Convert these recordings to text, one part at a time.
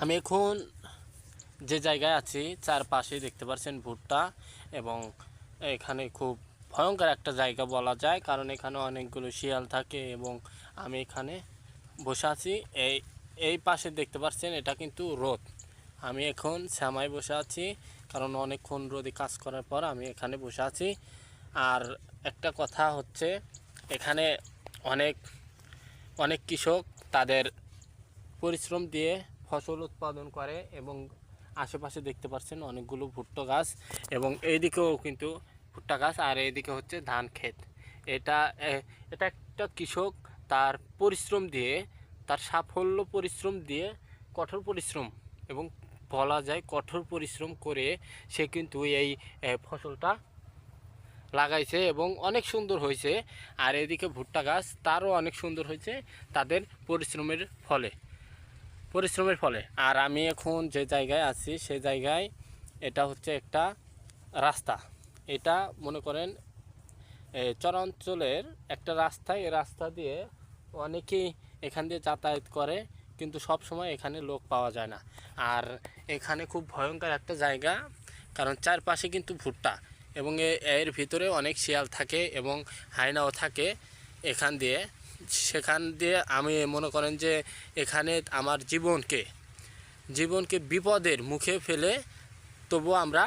আমি এখন যে জায়গায় আছি চারপাশে দেখতে পাচ্ছেন ভুট্টা, এবং এখানে খুব ভয়ঙ্কর একটা জায়গা বলা যায়, কারণ এখানে অনেকগুলো শিয়াল থাকে। এবং আমি এখানে বসে আছি, এই এই পাশে দেখতে পাচ্ছেন এটা কিন্তু রোদ। আমি এখন শ্যামায় বসে আছি, কারণ অনেকক্ষণ রোদে কাজ করার পর আমি এখানে বসে আছি। আর একটা কথা হচ্ছে, এখানে অনেক অনেক কৃষক তাদের পরিশ্রম দিয়ে ফসল উৎপাদন করে, এবং আশেপাশে দেখতে পাচ্ছেন অনেকগুলো ভুট্টা গাছ, এবং এইদিকেও কিন্তু ভুট্টা গাছ, আর এইদিকে হচ্ছে ধান ক্ষেত। এটা এটা একটা কৃষক তার পরিশ্রম দিয়ে, তার সাফল্য পরিশ্রম দিয়ে, কঠোর পরিশ্রম, এবং বলা যায় কঠোর পরিশ্রম করে সে কিন্তু এই ফসলটা লাগাইছে এবং অনেক সুন্দর হয়েছে। আর এদিকে ভুট্টা গাছ তারও অনেক সুন্দর হয়েছে তাদের পরিশ্রমের ফলে। আর আমি এখন যে জায়গায় আছি সেই জায়গায়, এটা হচ্ছে একটা রাস্তা। এটা মনে করেন চরাঞ্চলের একটা রাস্তা। এই রাস্তা দিয়ে অনেকেই এখান দিয়ে যাতায়াত করে, কিন্তু সব সময় এখানে লোক পাওয়া যায় না। আর এখানে খুব ভয়ঙ্কর একটা জায়গা, কারণ চারপাশে কিন্তু ভুট্টা, এবং এর ভিতরে অনেক শিয়াল থাকে এবং হায়নাও থাকে। সেখান দিয়ে আমি মনে করেন যে এখানে আমার জীবনকে বিপদের মুখে ফেলে তবু আমরা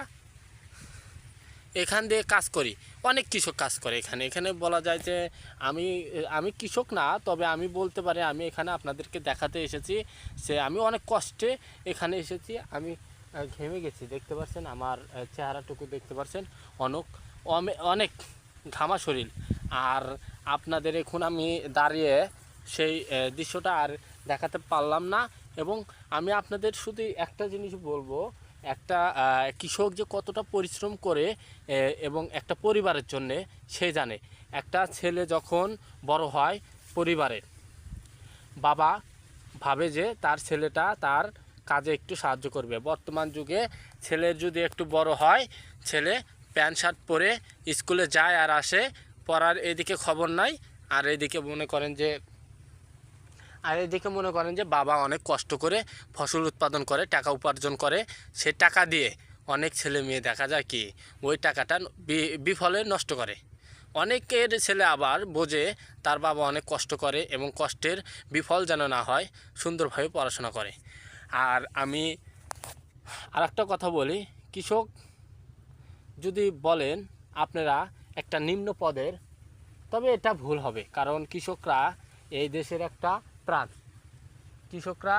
এখান দিয়ে কাজ করি। অনেক কৃষক কাজ করে এখানে বলা যায় যে আমি আমি কৃষক না, তবে আমি বলতে পারি আমি এখানে আপনাদেরকে দেখাতে এসেছি যে আমি অনেক কষ্টে এখানে এসেছি। আমি ঘেমে গেছি, দেখতে পাচ্ছেন আমার চেহারাটুকু দেখতে পাচ্ছেন, অনেক ঘামা শরীর। আর আপনাদের এখন আমি দাঁড়িয়ে সেই দৃশ্যটা আর দেখাতে পারলাম না। এবং আমি আপনাদের শুধু একটা জিনিস বলবো, একটা কৃষক যে কতটা পরিশ্রম করে এবং একটা পরিবারের জন্যে সে জানে। একটা ছেলে যখন বড় হয়, পরিবারের বাবা ভাবে যে তার ছেলেটা তার কাজে একটু সাহায্য করবে। বর্তমান যুগে ছেলের যদি একটু বড় হয়, ছেলে প্যান্ট শার্ট পরে স্কুলে যায় আর আসে, পড়ার এদিকে খবর নাই। আর এদিকে মনে করেন যে বাবা অনেক কষ্ট করে ফসল উৎপাদন করে, টাকা উপার্জন করে, সে টাকা দিয়ে অনেক ছেলে মেয়ে দেখা যায় কি ওই টাকাটা বিফলে নষ্ট করে। অনেকের ছেলে আবার বোঝে তার বাবা অনেক কষ্ট করে এবং কষ্টের বিফল যেন না হয়, সুন্দরভাবে পড়াশোনা করে। আর আমি আর একটা কথা বলি, কৃষক যদি বলেন আপনারা একটা নিম্ন পদের, তবে এটা ভুল হবে, কারণ কৃষকরা এই দেশের একটা প্রাণ। কৃষকরা